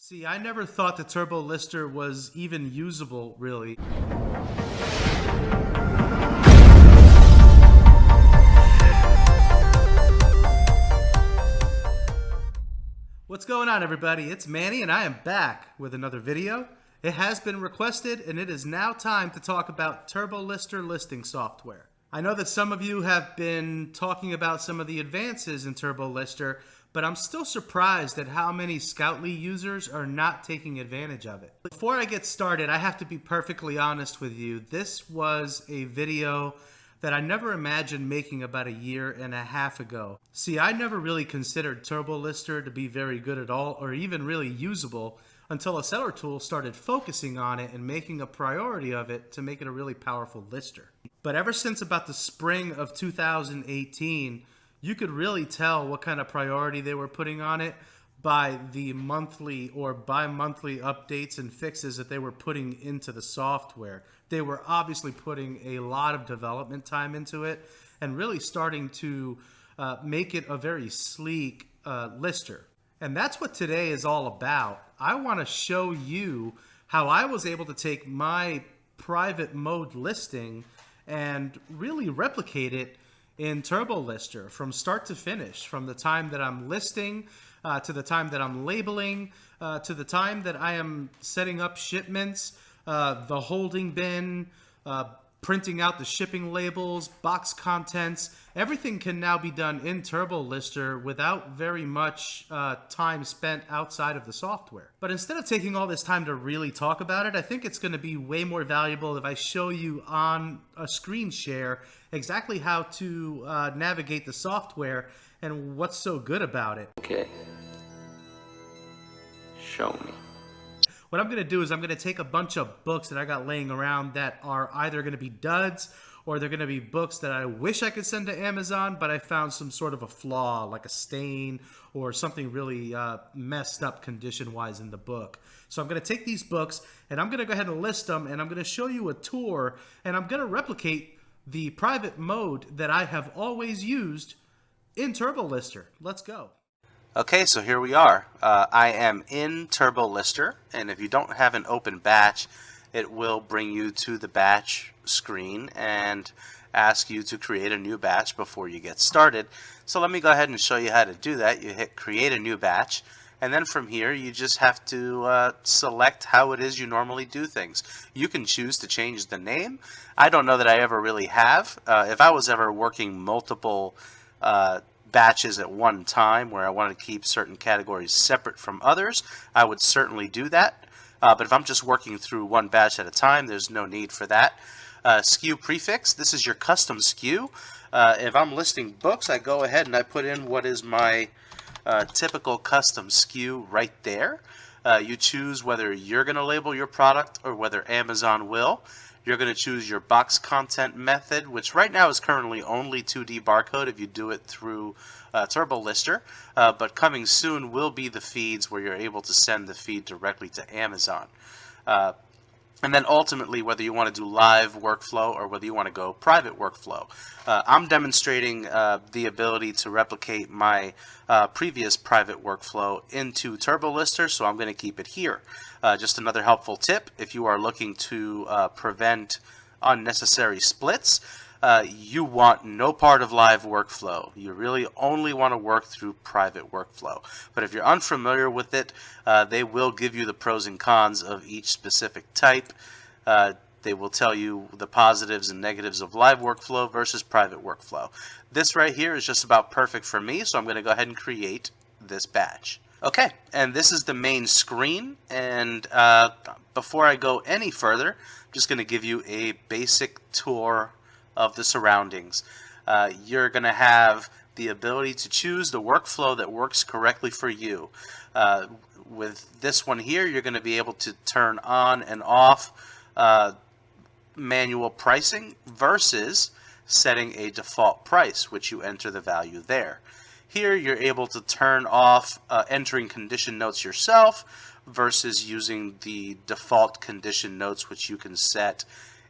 See, I never thought the Turbolister was even usable, really. What's going on, everybody? It's Manny, and I am back with another video. It has been requested, and it is now time to talk about Turbolister listing software. I know that some of you have been talking about some of the advances in Turbolister, but I'm still surprised at how many Scoutly users are not taking advantage of it. Before I get started, I have to be perfectly honest with you. This was a video that I never imagined making about a year and a half ago. See, I never really considered Turbolister to be very good at all or even really usable until Asellertool started focusing on it and making a priority of it to make it a really powerful lister. But ever since about the spring of 2018, you could really tell what kind of priority they were putting on it by the monthly or bi-monthly updates and fixes that they were putting into the software. They were obviously putting a lot of development time into it and really starting to make it a very sleek lister. And that's what today is all about. I want to show you how I was able to take my private mode listing and really replicate it in Turbolister from start to finish, from the time that I'm listing to the time that I'm labeling to the time that I am setting up shipments, the holding bin, printing out the shipping labels, box contents. Everything can now be done in Turbolister without very much time spent outside of the software. But instead of taking all this time to really talk about it, I think it's going to be way more valuable if I show you on a screen share exactly how to navigate the software and what's so good about it. Okay. Show me. What I'm going to do is I'm going to take a bunch of books that I got laying around that are either going to be duds or they're going to be books that I wish I could send to Amazon, but I found some sort of a flaw, like a stain or something really messed up condition-wise in the book. So I'm going to take these books and I'm going to go ahead and list them, and I'm going to show you a tour, and I'm going to replicate the private mode that I have always used in Turbolister. Let's go. Okay, so here we are. I am in Turbolister, and if you don't have an open batch, it will bring you to the batch screen and ask you to create a new batch before you get started. So let me go ahead and show you how to do that. You hit create a new batch, and then from here you just have to select how it is you normally do things. You can choose to change the name. I don't know that I ever really have. If I was ever working multiple batches at one time where I wanted to keep certain categories separate from others, I would certainly do that. But if I'm just working through one batch at a time, there's no need for that. SKU prefix, this is your custom SKU. If I'm listing books, I go ahead and I put in what is my typical custom SKU right there. You choose whether you're going to label your product or whether Amazon will. You're going to choose your box content method, which right now is currently only 2D barcode if you do it through Turbolister, but coming soon will be the feeds where you're able to send the feed directly to Amazon. And then ultimately, whether you want to do live workflow or whether you want to go private workflow. I'm demonstrating the ability to replicate my previous private workflow into Turbolister, so I'm going to keep it here. Just another helpful tip, if you are looking to prevent unnecessary splits, you want no part of live workflow. You really only want to work through private workflow. But if you're unfamiliar with it, they will give you the pros and cons of each specific type. They will tell you the positives and negatives of live workflow versus private workflow. This right here is just about perfect for me, so I'm going to go ahead and create this batch. Okay, and this is the main screen, and before I go any further, I'm just going to give you a basic tour of the surroundings. You're going to have the ability to choose the workflow that works correctly for you. With this one here, you're going to be able to turn on and off manual pricing versus setting a default price, which you enter the value there. Here you're able to turn off entering condition notes yourself versus using the default condition notes, which you can set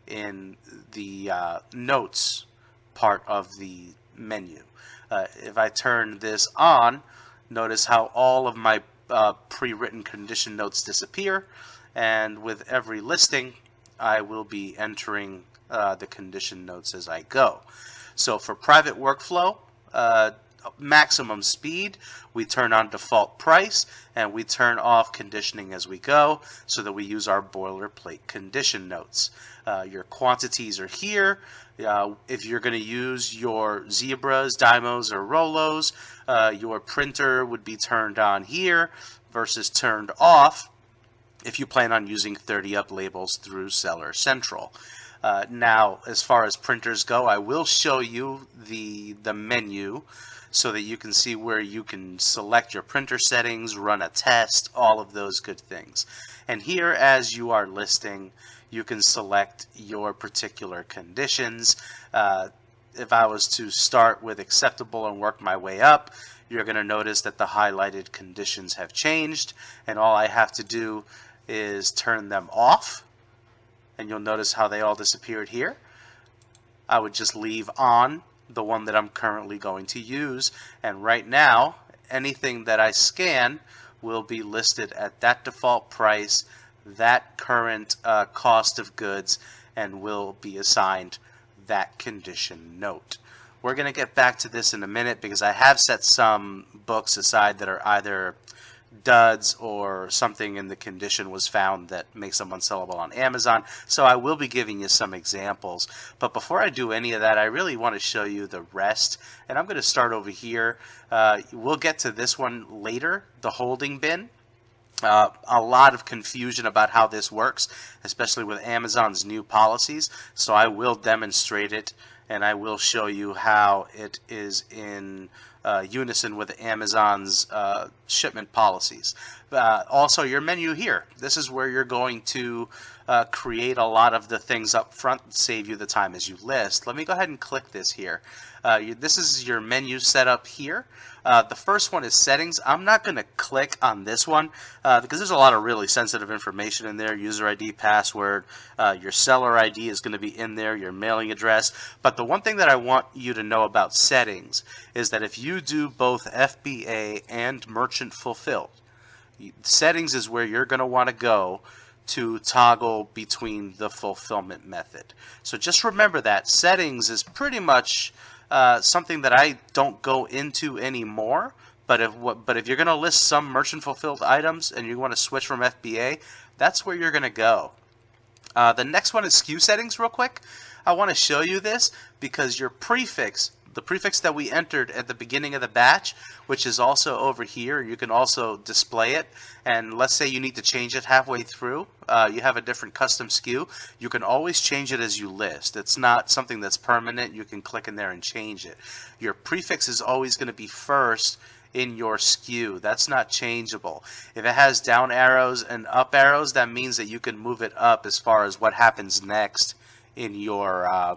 in the notes part of the menu. If I turn this on, notice how all of my pre-written condition notes disappear, and with every listing I will be entering the condition notes as I go. So for private workflow, maximum speed, we turn on default price, and we turn off conditioning as we go so that we use our boilerplate condition notes. Your quantities are here. If you're going to use your zebras, dymos, or rolos, your printer would be turned on here versus turned off if you plan on using 30 up labels through Seller Central. Now, as far as printers go, I will show you the menu so that you can see where you can select your printer settings, run a test, all of those good things. And here, as you are listing, you can select your particular conditions. If I was to start with acceptable and work my way up, you're going to notice that the highlighted conditions have changed, and all I have to do is turn them off, and you'll notice how they all disappeared here. I would just leave on the one that I'm currently going to use, and right now anything that I scan will be listed at that default price, that current cost of goods, and will be assigned that condition note. We're going to get back to this in a minute because I have set some books aside that are either duds or something in the condition was found that makes them unsellable on Amazon. So I will be giving you some examples. But before I do any of that, I really want to show you the rest. And I'm going to start over here. We'll get to this one later, the holding bin. A lot of confusion about how this works, especially with Amazon's new policies. So I will demonstrate it, and I will show you how it is in unison with Amazon's shipment policies. Also, your menu here. This is where you're going to create a lot of the things up front, save you the time as you list. Let me go ahead and click this here. This is your menu setup here. The first one is settings. I'm not going to click on this one because there's a lot of really sensitive information in there. User ID, password, your seller ID is going to be in there, your mailing address. But the one thing that I want you to know about settings is that if you do both FBA and merchant fulfilled, settings is where you're going to want to go to toggle between the fulfillment method. So just remember that settings is pretty much something that I don't go into anymore. But if you're going to list some merchant fulfilled items and you want to switch from FBA, that's where you're going to go. The next one is SKU settings real quick. I want to show you this because your prefix, the prefix that we entered at the beginning of the batch, which is also over here, you can also display it. And let's say you need to change it halfway through. You have a different custom SKU. You can always change it as you list. It's not something that's permanent. You can click in there and change it. Your prefix is always going to be first in your SKU. That's not changeable. If it has down arrows and up arrows, that means that you can move it up as far as what happens next in your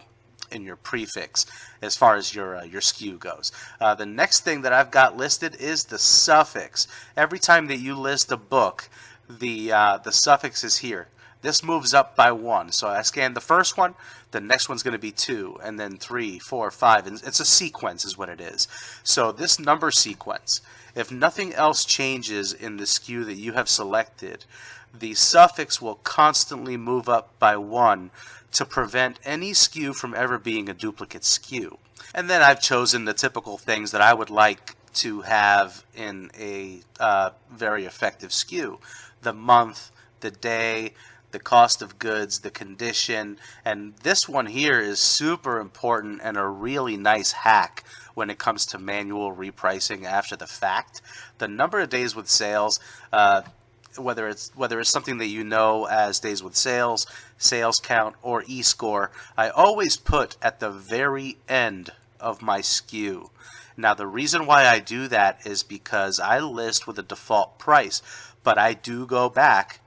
prefix as far as your SKU goes. The next thing that I've got listed is the suffix. Every time that you list a book, the suffix is here. This moves up by 1. So I scan the first one, the next one's going to be 2, and then 3, 4, 5. And it's a sequence is what it is. So this number sequence, if nothing else changes in the SKU that you have selected, the suffix will constantly move up by 1 to prevent any SKU from ever being a duplicate SKU. And then I've chosen the typical things that I would like to have in a very effective SKU. The month, the day, the cost of goods, the condition, and this one here is super important and a really nice hack when it comes to manual repricing after the fact. The number of days with sales, whether it's something that you know as days with sales, sales count, or e-score, I always put at the very end of my SKU. Now the reason why I do that is because I list with a default price, but I do go back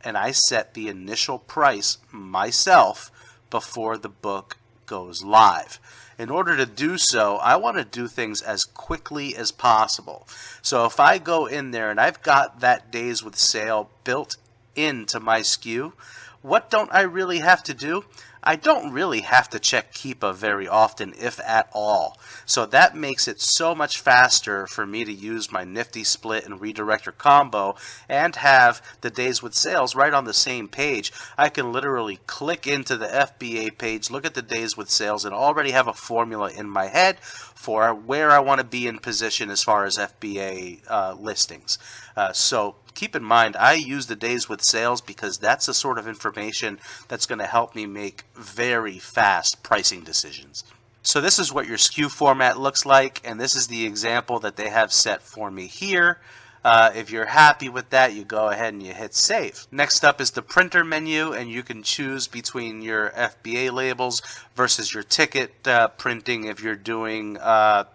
and I set the initial price myself before the book goes live. In order to do so, I want to do things as quickly as possible. So if I go in there and I've got that days with sale built into my SKU, what don't I really have to do? I don't really have to check Keepa very often, if at all. So that makes it so much faster for me to use my nifty split and redirector combo and have the days with sales right on the same page. I can literally click into the FBA page, look at the days with sales, and already have a formula in my head for where I want to be in position as far as FBA listings. So keep in mind, I use the days with sales because that's the sort of information that's going to help me make very fast pricing decisions. So this is what your SKU format looks like, and this is the example that they have set for me here. If you're happy with that, you go ahead and you hit save. Next up is the printer menu, and you can choose between your FBA labels versus your ticket printing if you're doing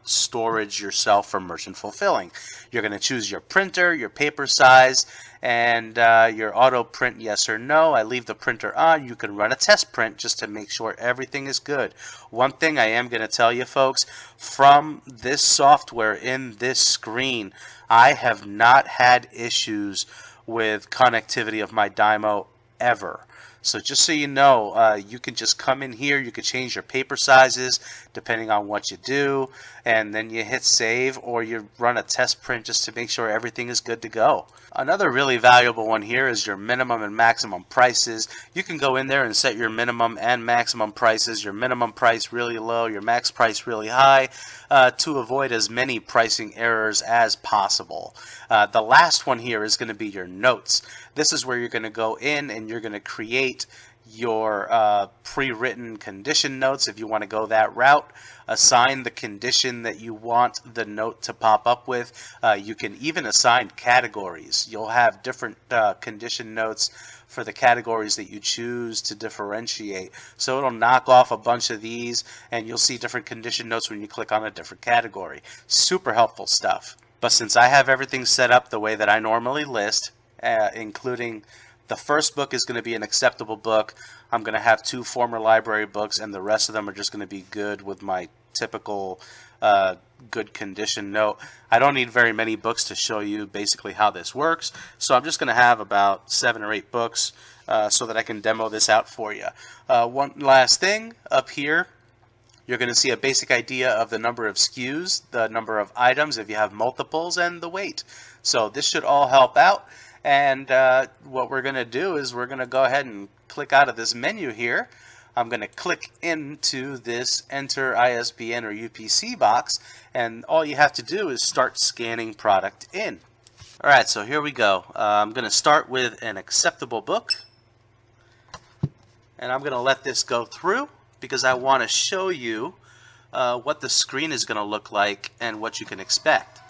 storage yourself for merchant fulfilling. You're going to choose your printer, your paper size, and your auto print yes or no. I leave the printer on. You can run a test print just to make sure everything is good. One thing I am going to tell you folks, from this software in this screen, I have not had issues with connectivity of my Dymo ever. So just so you know, you can just come in here, you can change your paper sizes depending on what you do, and then you hit save, or you run a test print just to make sure everything is good to go. Another really valuable one here is your minimum and maximum prices. You can go in there and set your minimum and maximum prices, your minimum price really low, your max price really high, to avoid as many pricing errors as possible. The last one here is going to be your notes. This is where you're going to go in and you're going to create your pre-written condition notes if you want to go that route. Assign the condition that you want the note to pop up with. You can even assign categories. You'll have different condition notes for the categories that you choose to differentiate. So it'll knock off a bunch of these and you'll see different condition notes when you click on a different category. Super helpful stuff. But since I have everything set up the way that I normally list, including the first book is going to be an acceptable book. I'm going to have 2 former library books, and the rest of them are just going to be good with my typical good condition note. I don't need very many books to show you basically how this works, so I'm just going to have about 7 or 8 books so that I can demo this out for you. One last thing up here, you're going to see a basic idea of the number of SKUs, the number of items if you have multiples, and the weight. So this should all help out. And what we're going to do is we're going to go ahead and click out of this menu here. I'm going to click into this Enter ISBN or UPC box, and all you have to do is start scanning product in. Alright, so here we go. I'm going to start with an acceptable book, and I'm going to let this go through because I want to show you what the screen is going to look like and what you can expect.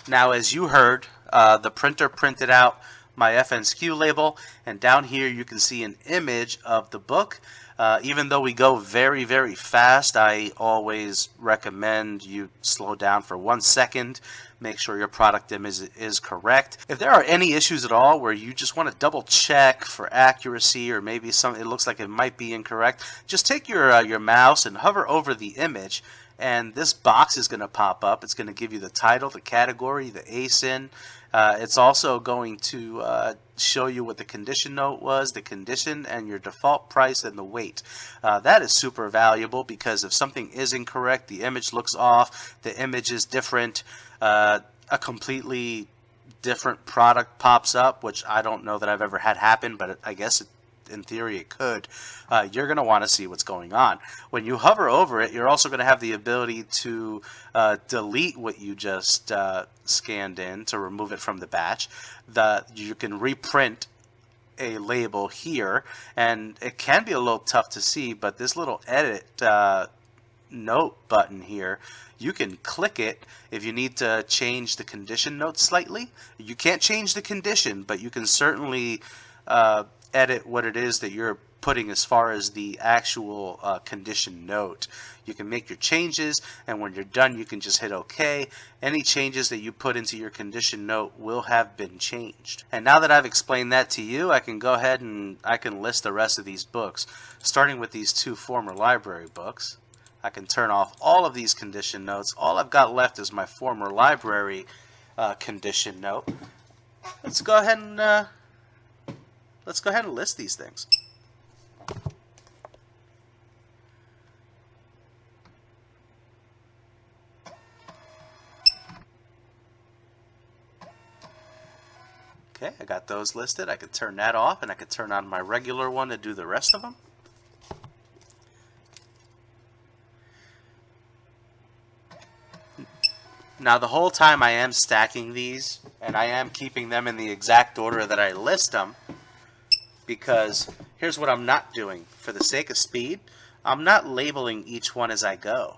Now, as you heard, the printer printed out my FNSKU label, and down here you can see an image of the book. Even though we go very, very fast, I always recommend you slow down for 1 second, make sure your product image is correct. If there are any issues at all where you just want to double check for accuracy, or maybe it looks like it might be incorrect, just take your mouse and hover over the image, and this box is going to pop up. It's going to give you the title, the category, the ASIN. It's also going to show you what the condition note was, the condition, and your default price and the weight. That is super valuable because if something is incorrect, the image looks off, the image is different, a completely different product pops up, which I don't know that I've ever had happen, but I guess in theory it could. You're going to want to see what's going on. When you hover over it, you're also going to have the ability to delete what you just scanned in to remove it from the batch. You can reprint a label here, and it can be a little tough to see, but this little edit note button here, you can click it if you need to change the condition note slightly. You can't change the condition, but you can certainly edit what it is that you're putting as far as the actual condition note. You can make your changes, and when you're done you can just hit OK. Any changes that you put into your condition note will have been changed. And now that I've explained that to you, I can go ahead and I can list the rest of these books. Starting with these 2 former library books, I can turn off all of these condition notes. All I've got left is my former library condition note. Let's go ahead and list these things. got those listed. I could turn that off, and I could turn on my regular one to do the rest of them. Now the whole time I am stacking these, and I am keeping them in the exact order that I list them, because here's what I'm not doing. For the sake of speed, I'm not labeling each one as I go.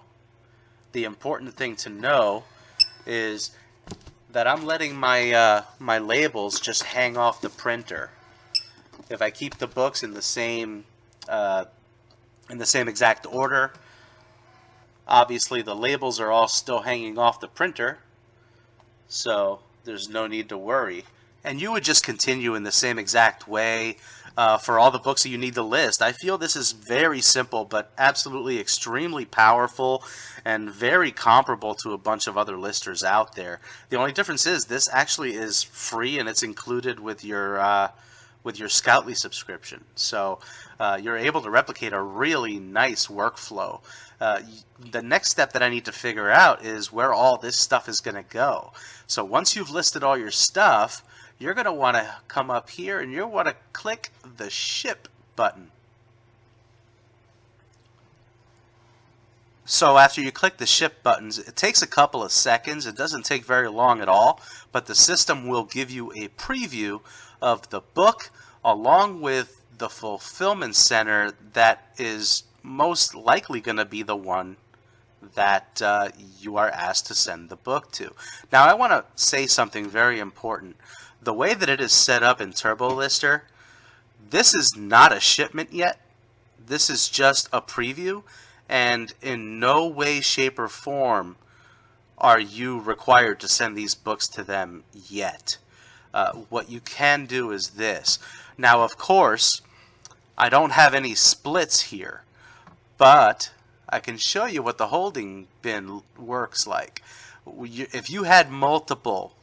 The important thing to know is that I'm letting my my labels just hang off the printer. If I keep the books in the same exact order, obviously the labels are all still hanging off the printer, so there's no need to worry. And you would just continue in the same exact way for all the books that you need to list. I feel this is very simple, but absolutely extremely powerful and very comparable to a bunch of other listers out there. The only difference is this actually is free, and it's included with your Scoutly subscription. So you're able to replicate a really nice workflow. The next step that I need to figure out is where all this stuff is going to go. So once you've listed all your stuff, you're going to want to come up here and you want to click the ship button. So after you click the ship buttons, it takes a couple of seconds. It doesn't take very long at all, but the system will give you a preview of the book along with the fulfillment center that is most likely going to be the one that you are asked to send the book to. Now I want to say something very important. The way that it is set up in Turbolister, this is not a shipment yet. This is just a preview, and in no way, shape, or form are you required to send these books to them yet. What you can do is this. Now, of course, I don't have any splits here, but I can show you what the holding bin works like. If you had multiple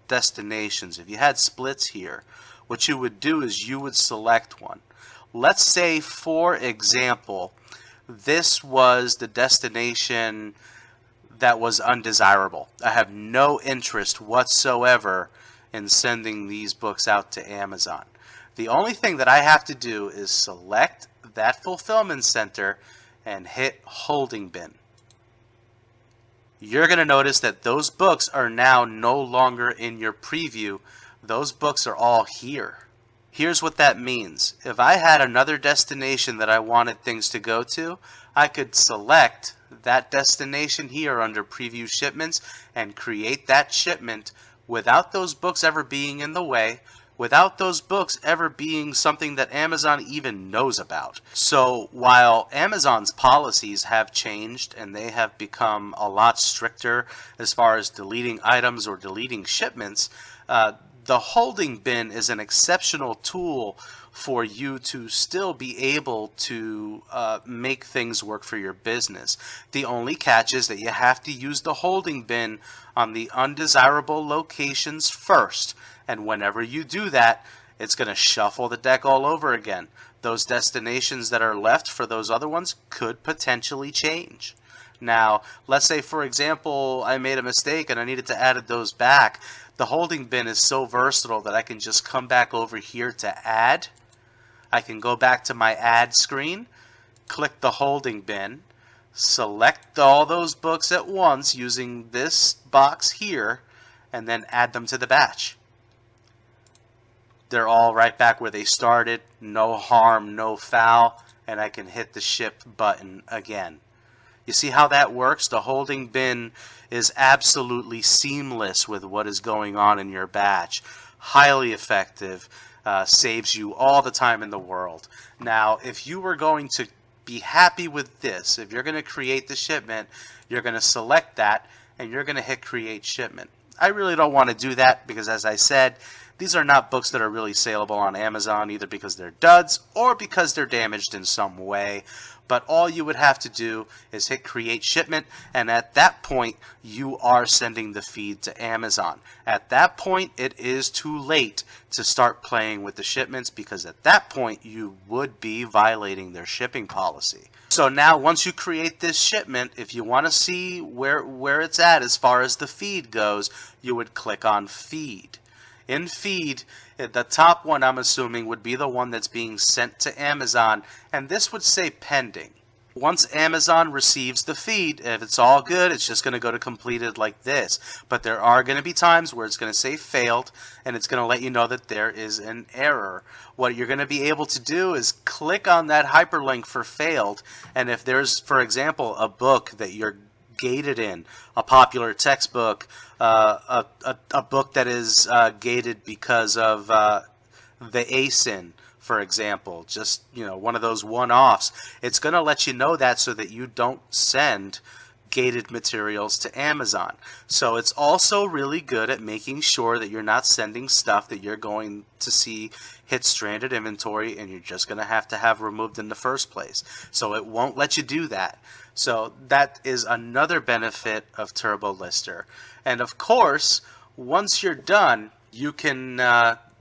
destinations, if you had splits here, what you would do is you would select one. Let's say, for example, this was the destination that was undesirable. I have no interest whatsoever in sending these books out to Amazon. The only thing that I have to do is select that fulfillment center and hit holding bin. You're going to notice that those books are now no longer in your preview. Those books are all here. Here's what that means. If I had another destination that I wanted things to go to, I could select that destination here under preview shipments and create that shipment without those books ever being in the way, without those books ever being something that Amazon even knows about. So while Amazon's policies have changed and they have become a lot stricter as far as deleting items or deleting shipments, the holding bin is an exceptional tool for you to still be able to make things work for your business. The only catch is that you have to use the holding bin on the undesirable locations first. And whenever you do that, it's going to shuffle the deck all over again. Those destinations that are left for those other ones could potentially change. Now, let's say, for example, I made a mistake and I needed to add those back. The holding bin is so versatile that I can just come back over here to add. I can go back to my add screen, click the holding bin, select all those books at once using this box here, and then add them to the batch. They're all right back where they started, no harm, no foul, and I can hit the ship button again. You see how that works? The holding bin is absolutely seamless with what is going on in your batch. Highly effective, saves you all the time in the world. Now, if you were going to be happy with this, if you're going to create the shipment, you're going to select that and you're going to hit create shipment. I really don't want to do that because, as I said, these are not books that are really saleable on Amazon, either because they're duds or because they're damaged in some way. But all you would have to do is hit create shipment, and at that point you are sending the feed to Amazon. At that point it is too late to start playing with the shipments, because at that point you would be violating their shipping policy. So now once you create this shipment, if you want to see where it's at as far as the feed goes, you would click on feed. in feed, the top one I'm assuming would be the one that's being sent to Amazon, and this would say pending. Once Amazon receives the feed, if it's all good, it's just going to go to completed like this. But there are going to be times where it's going to say failed, and it's going to let you know that there is an error. What you're going to be able to do is click on that hyperlink for failed, and if there's, for example, a book that you're gated in, a popular textbook, a book that is gated because of the ASIN, for example, just, one of those one-offs, it's going to let you know that so that you don't send gated materials to Amazon. So it's also really good at making sure that you're not sending stuff that you're going to see hit stranded inventory and you're just going to have removed in the first place. So it won't let you do that. So that is another benefit of Turbolister. And of course, once you're done, you can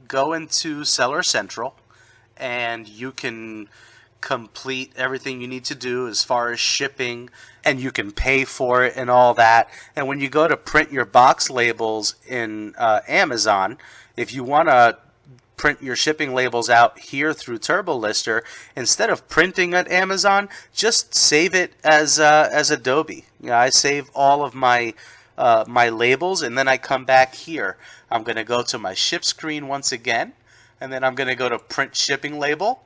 go into Seller Central, and you can complete everything you need to do as far as shipping, and you can pay for it and all that. And when you go to print your box labels in Amazon, if you want to print your shipping labels out here through Turbolister, instead of printing at Amazon, just save it as Adobe. I save all of my my labels, and then I come back here. I'm going to go to my ship screen once again, and then I'm going to go to print shipping label,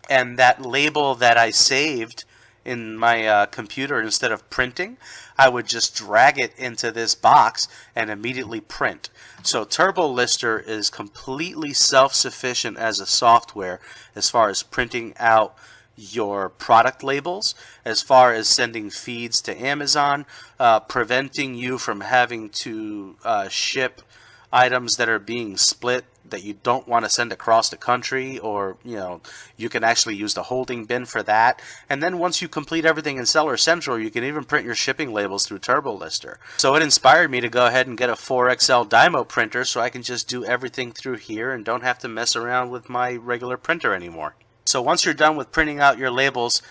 and that label that I saved in my computer, instead of printing, I would just drag it into this box and immediately print. So Turbolister is completely self-sufficient as a software as far as printing out your product labels, as far as sending feeds to Amazon, preventing you from having to ship items that are being split that you don't want to send across the country, or you can actually use the holding bin for that. And then once you complete everything in Seller Central, you can even print your shipping labels through Turbolister. So it inspired me to go ahead and get a 4XL Dymo printer so I can just do everything through here and don't have to mess around with my regular printer anymore. So once you're done with printing out your labels,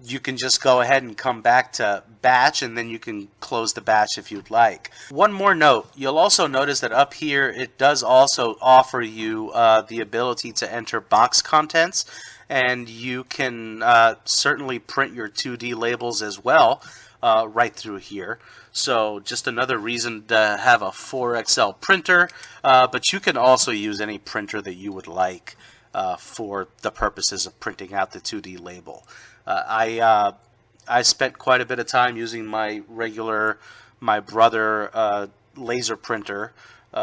you can just go ahead and come back to batch, and then you can close the batch if you'd like. One more note, you'll also notice that up here it does also offer you the ability to enter box contents, and you can certainly print your 2D labels as well right through here. So just another reason to have a 4XL printer, but you can also use any printer that you would like for the purposes of printing out the 2D label. I spent quite a bit of time using my brother laser printer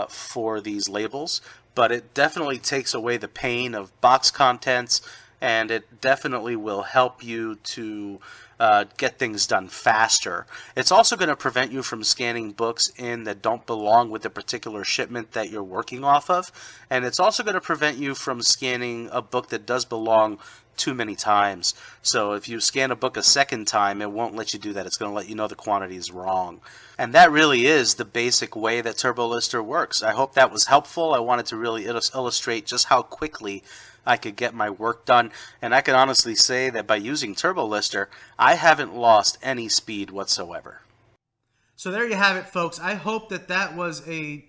for these labels, but it definitely takes away the pain of box contents, and it definitely will help you to get things done faster. It's also going to prevent you from scanning books in that don't belong with the particular shipment that you're working off of, and it's also going to prevent you from scanning a book that does belong too many times. So if you scan a book a second time, it won't let you do that. It's going to let you know the quantity is wrong. And that really is the basic way that Turbolister works. I hope that was helpful. I wanted to really illustrate just how quickly I could get my work done, and I can honestly say that by using Turbolister, I haven't lost any speed whatsoever. So there you have it, folks. I hope that that was a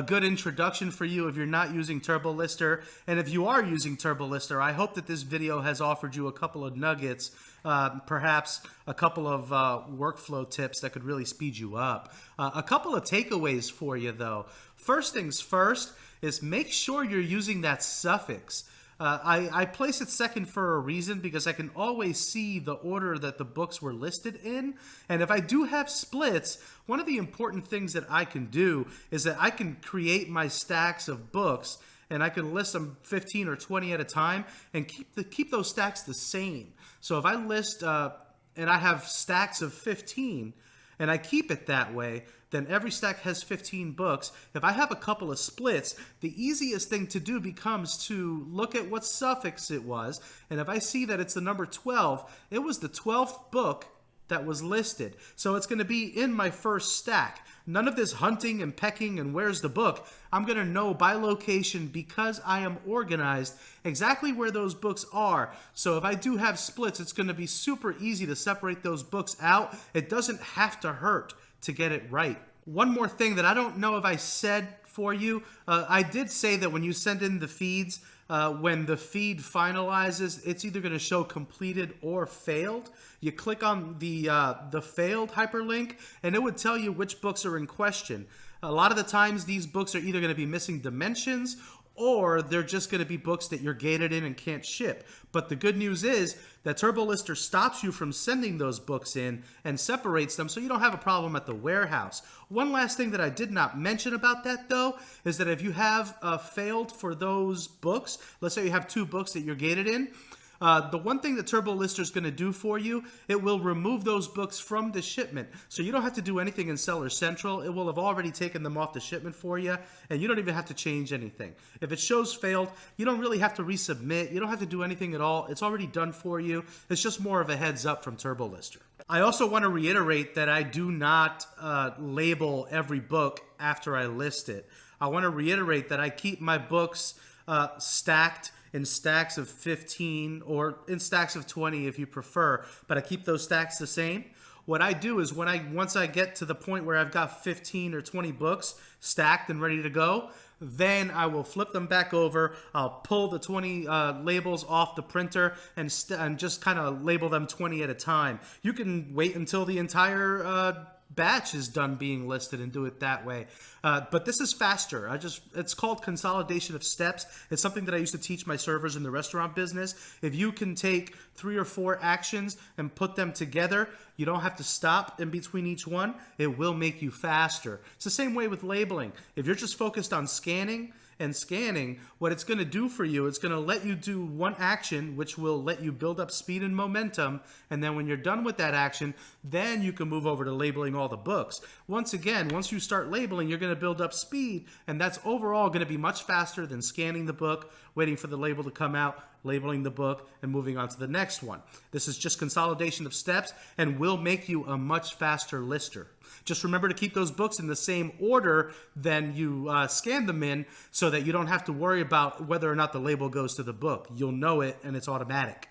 good introduction for you if you're not using Turbolister. And if you are using Turbolister, I hope that this video has offered you a couple of nuggets, perhaps a couple of workflow tips that could really speed you up. A couple of takeaways for you, though. First things first is make sure you're using that suffix. I place it second for a reason, because I can always see the order that the books were listed in. And if I do have splits, one of the important things that I can do is that I can create my stacks of books, and I can list them 15 or 20 at a time and keep those stacks the same. So if I list and I have stacks of 15 and I keep it that way, then every stack has 15 books. If I have a couple of splits, the easiest thing to do becomes to look at what suffix it was. And if I see that it's the number 12, it was the 12th book that was listed. So it's going to be in my first stack. None of this hunting and pecking and where's the book. I'm going to know by location, because I am organized, exactly where those books are. So if I do have splits, it's going to be super easy to separate those books out. It doesn't have to hurt to get it right. One more thing that I don't know if I said for you. I did say that when you send in the feeds, when the feed finalizes, it's either going to show completed or failed. You click on the failed hyperlink, and it would tell you which books are in question. A lot of the times, these books are either going to be missing dimensions, or they're just going to be books that you're gated in and can't ship. But the good news is that Turbolister stops you from sending those books in and separates them so you don't have a problem at the warehouse. One last thing that I did not mention about that, though, is that if you have failed for those books, let's say you have 2 books that you're gated in, the one thing that Turbolister is going to do for you, it will remove those books from the shipment. So you don't have to do anything in Seller Central. It will have already taken them off the shipment for you, and you don't even have to change anything. If it shows failed, you don't really have to resubmit. You don't have to do anything at all. It's already done for you. It's just more of a heads up from Turbolister. I also want to reiterate that I do not label every book after I list it. I want to reiterate that I keep my books stacked in stacks of 15 or in stacks of 20 if you prefer, but I keep those stacks the same. What I do is once I get to the point where I've got 15 or 20 books stacked and ready to go, then I will flip them back over. I'll pull the 20 labels off the printer and just kind of label them 20 at a time. You can wait until the entire batch is done being listed and do it that way. But this is faster. It's called consolidation of steps. It's something that I used to teach my servers in the restaurant business. If you can take 3 or 4 actions and put them together, you don't have to stop in between each one. It will make you faster. It's the same way with labeling. If you're just focused on scanning, what it's going to do for you, it's going to let you do one action, which will let you build up speed and momentum. And then when you're done with that action, then you can move over to labeling all the books. Once again, once you start labeling, you're going to build up speed. And that's overall going to be much faster than scanning the book, waiting for the label to come out, labeling the book, and moving on to the next one. This is just consolidation of steps and will make you a much faster lister. Just remember to keep those books in the same order than you scan them in so that you don't have to worry about whether or not the label goes to the book. You'll know it and it's automatic.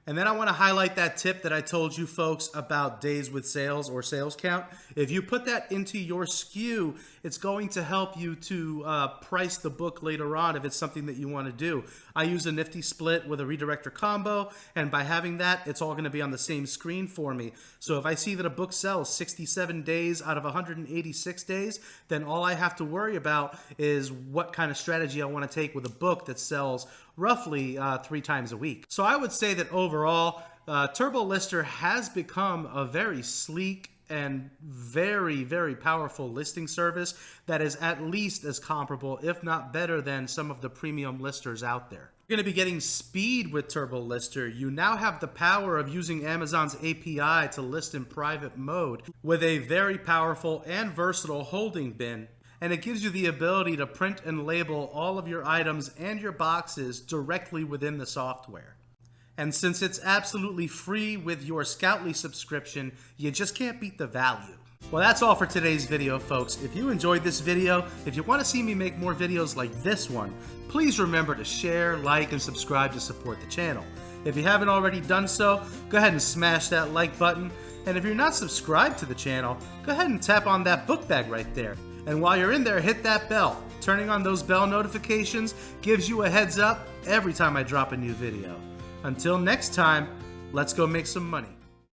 And then I want to highlight that tip that I told you folks about days with sales or sales count. If you put that into your SKU, it's going to help you to price the book later on if it's something that you want to do. I use a nifty split with a redirector combo, and by having that, it's all going to be on the same screen for me. So if I see that a book sells 67 days out of 186 days, then all I have to worry about is what kind of strategy I want to take with a book that sells roughly 3 times a week. So I would say that overall, Turbolister has become a very sleek and very, very powerful listing service that is at least as comparable, if not better, than some of the premium listers out there. You're going to be getting speed with Turbolister. You now have the power of using Amazon's API to list in private mode with a very powerful and versatile holding bin. And it gives you the ability to print and label all of your items and your boxes directly within the software. And since it's absolutely free with your Scoutly subscription, you just can't beat the value. Well, that's all for today's video, folks. If you enjoyed this video, if you want to see me make more videos like this one, please remember to share, like, and subscribe to support the channel. If you haven't already done so, go ahead and smash that like button. And if you're not subscribed to the channel, go ahead and tap on that book bag right there. And while you're in there, hit that bell. Turning on those bell notifications gives you a heads up every time I drop a new video. Until next time, let's go make some money.